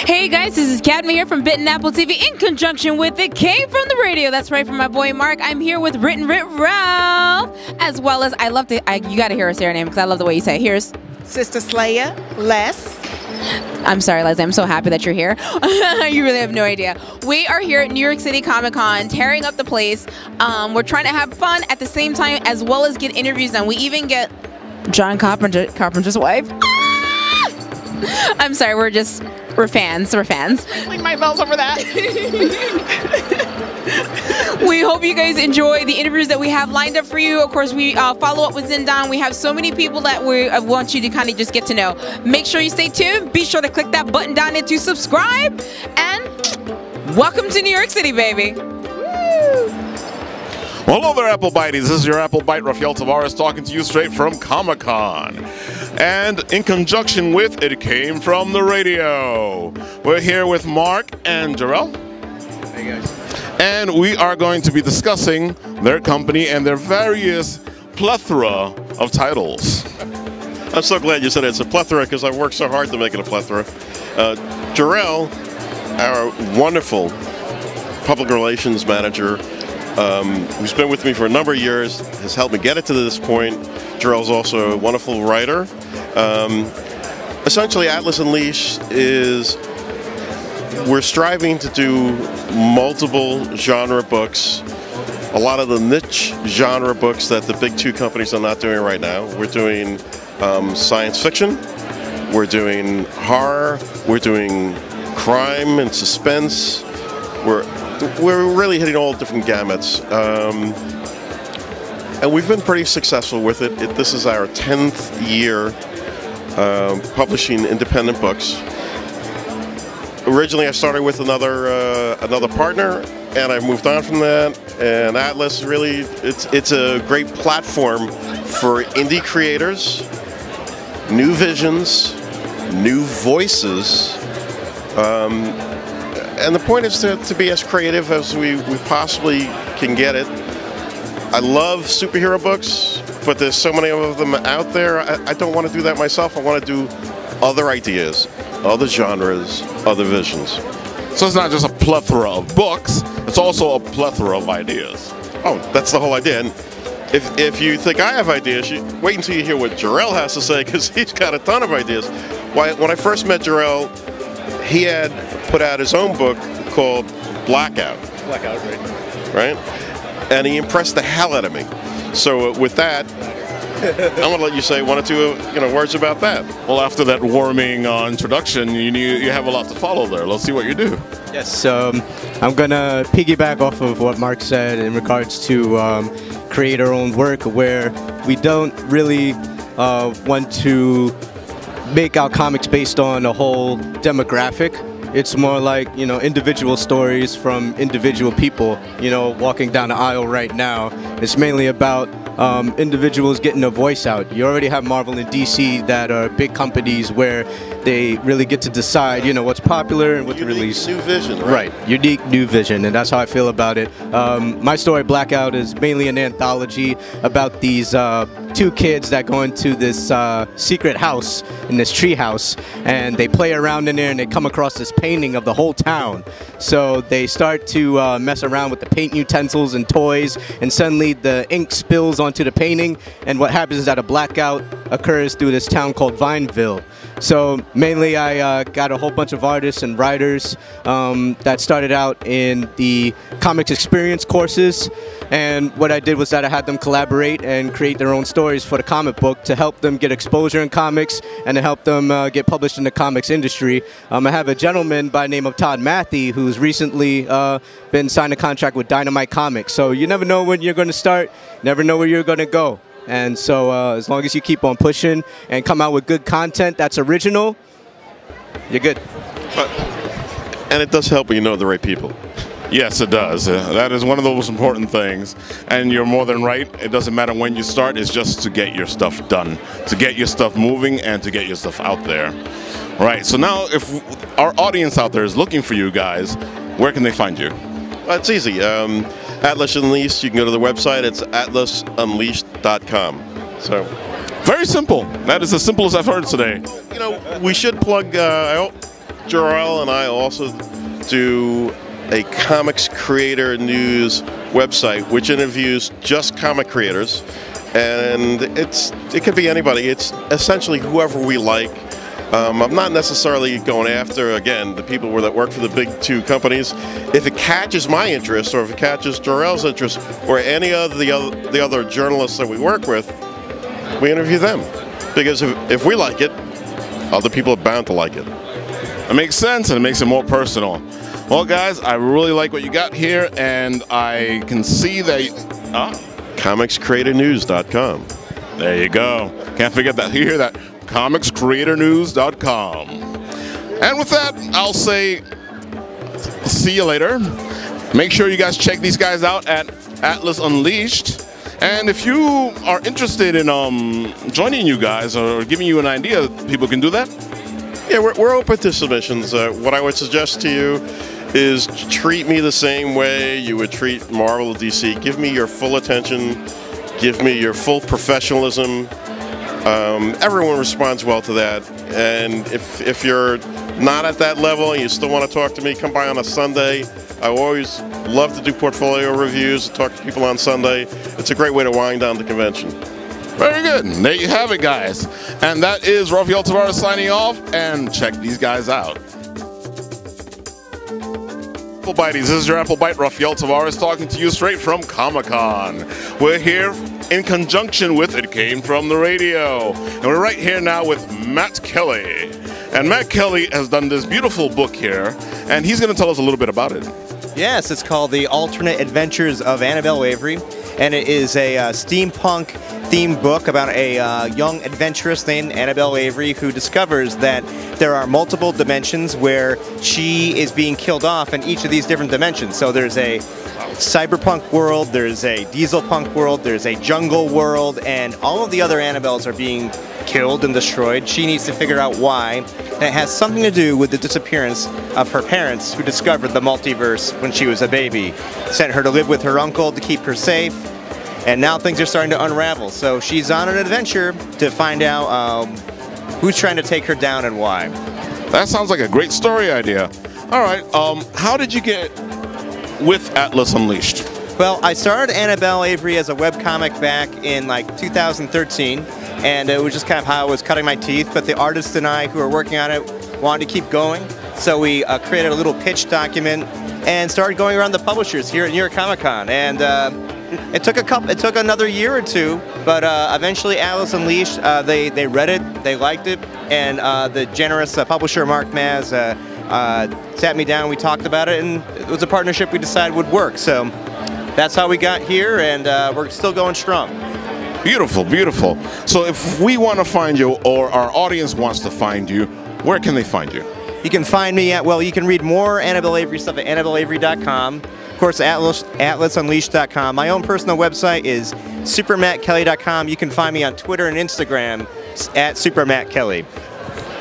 Hey guys, this is Cadma here from Bitten Apple TV in conjunction with It Came From The Radio. That's right, from my boy Mark. I'm here with Written Writ Ralph, as well as, you gotta hear her say her name because I love the way you say it. Here's SistaSlayer, Les. I'm sorry, Leslie. I'm so happy that you're here. You really have no idea. We are here at New York City Comic Con, tearing up the place. We're trying to have fun at the same time, as well as get interviews done. We even get John Carpenter's wife. I'm sorry. We're fans. We're fans. Ring my bells over that. We hope you guys enjoy the interviews that we have lined up for you. Of course, we follow up with Zindan. We have so many people that we want you to kind of just get to know. Make sure you stay tuned. Be sure to click that button down there to subscribe. And welcome to New York City, baby. Well, hello there, Apple Bites. This is your Apple Bite, Rafael Tavares, talking to you straight from Comic-Con. And in conjunction with It Came From The Radio. We're here with Mark and Jorel. Hey, guys. And we are going to be discussing their company and their various plethora of titles. I'm so glad you said it's a plethora because I worked so hard to make it a plethora. Jorel, our wonderful public relations manager, who's been with me for a number of years, has helped me get it to this point. Jorel's also a wonderful writer. Essentially, Atlas Unleashed is, we're striving to do multiple genre books, a lot of the niche genre books that the big two companies are not doing right now. We're doing science fiction, we're doing horror, we're doing crime and suspense. We're really hitting all different gamuts. And we've been pretty successful with it. This is our 10th year publishing independent books. Originally, I started with another partner, and I moved on from that. And Atlas really, it's a great platform for indie creators, new visions, new voices. And the point is to be as creative as we possibly can get it. I love superhero books, but there's so many of them out there. I don't want to do that myself. I want to do other ideas, other genres, other visions. So it's not just a plethora of books, it's also a plethora of ideas. Oh, that's the whole idea. And if you think I have ideas, wait until you hear what Jorel has to say, because he's got a ton of ideas. When I first met Jorel, he had put out his own book called Blackout. Blackout, right? And he impressed the hell out of me. So with that, I'm going to let you say one or two words about that. Well, after that warming introduction, you have a lot to follow there. Let's see what you do. Yes, I'm going to piggyback off of what Mark said in regards to create our own work, where we don't really want to make our comics based on a whole demographic. It's more like, individual stories from individual people, walking down the aisle right now. It's mainly about individuals getting a voice out. You already have Marvel and DC that are big companies where they really get to decide, what's popular and what to release. New vision, right? Right, unique new vision, and that's how I feel about it. My story, Blackout, is mainly an anthology about these two kids that go into this secret house, in this tree house, and they play around in there and they come across this painting of the whole town. So they start to mess around with the paint utensils and toys, and suddenly the ink spills onto the painting, and what happens is that a blackout occurs through this town called Vineville. So mainly I got a whole bunch of artists and writers that started out in the comics experience courses, and what I did was that I had them collaborate and create their own stories for the comic book to help them get exposure in comics and to help them get published in the comics industry. I have a gentleman by the name of Todd Matthey who's recently been signed a contract with Dynamite Comics. So you never know when you're going to start, never know where you're going to go. And so as long as you keep on pushing and come out with good content that's original, you're good. And it does help when you know the right people. Yes, it does. That is one of the most important things. And you're more than right. It doesn't matter when you start. It's just to get your stuff done, to get your stuff moving, and to get your stuff out there. All right. So now, if our audience out there is looking for you guys, where can they find you? Well, it's easy. Atlas Unleashed, you can go to the website. It's atlasunleashed.com. So, very simple. That is as simple as I've heard today. We should plug. Jorel and I also do a comics creator news website which interviews just comic creators, and it could be anybody. It's essentially whoever we like. I'm not necessarily going after, again, the people that work for the big two companies. If it catches my interest, or if it catches Jorel's interest, or any of the other journalists that we work with, we interview them. Because if we like it, other people are bound to like it. It makes sense, and it makes it more personal. Well, guys, I really like what you got here, and I can see that... ComicsCreatorNews.com. There you go. Can't forget that. You hear that? ComicsCreatorNews.com. And with that, I'll say see you later. Make sure you guys check these guys out at Atlas Unleashed. And if you are interested in joining you guys or giving you an idea, people can do that? Yeah, we're open to submissions. What I would suggest to you is treat me the same way you would treat Marvel or DC. Give me your full attention. Give me your full professionalism. Everyone responds well to that. And if you're not at that level and you still want to talk to me, come by on a Sunday. I always love to do portfolio reviews, talk to people on Sunday. It's a great way to wind down the convention. Very good. There you have it, guys. And that is Rafael Tavares signing off, and check these guys out. Apple Bites, this is your Apple Bite, Rafael Tavares, talking to you straight from Comic-Con. We're here in conjunction with It Came From the Radio. And we're right here now with Matt Kelly. And Matt Kelly has done this beautiful book here, and he's going to tell us a little bit about it. Yes, it's called The Alternate Adventures of Annabelle Avery, and it is a steampunk-themed book about a young adventuress named Annabelle Avery who discovers that there are multiple dimensions where she is being killed off in each of these different dimensions. So there's a cyberpunk world, there's a dieselpunk world, there's a jungle world, and all of the other Annabelles are being killed and destroyed. She needs to figure out why, and it has something to do with the disappearance of her parents, who discovered the multiverse when she was a baby, sent her to live with her uncle to keep her safe, and now things are starting to unravel. So she's on an adventure to find out who's trying to take her down and why. That sounds like a great story idea. All right, how did you get with Atlas Unleashed? Well, I started Annabelle Avery as a webcomic back in like 2013, and it was just kind of how I was cutting my teeth, but the artist and I who were working on it wanted to keep going, so we created a little pitch document and started going around the publishers here at New York Comic Con, and it took another year or two, but eventually Atlas Unleashed, they read it, they liked it, and the generous publisher Mark Mazz sat me down, we talked about it, and it was a partnership we decided would work. So that's how we got here, and we're still going strong. Beautiful, beautiful. So if we want to find you, or our audience wants to find you, where can they find you? You can find me at, well, you can read more Annabelle Avery stuff at AnnabelleAvery.com. Of course, AtlasUnleashed.com. My own personal website is SuperMattKelly.com. You can find me on Twitter and Instagram at SuperMattKelly.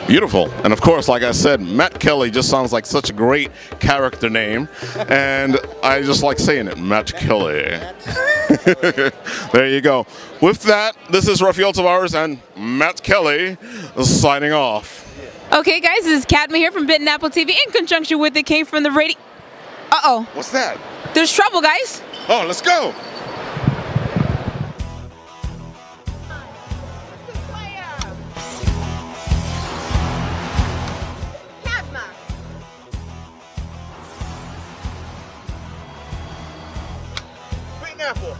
Beautiful. And of course, like I said, Matt Kelly just sounds like such a great character name. And I just like saying it, Matt Kelly. There you go. With that, this is Rafael Tavares and Matt Kelly signing off. Okay, guys, this is Cadma here from Bitten Apple TV in conjunction with It Came From the Radio. Uh-oh. What's that? There's trouble, guys. Oh, let's go. Bitten Apple.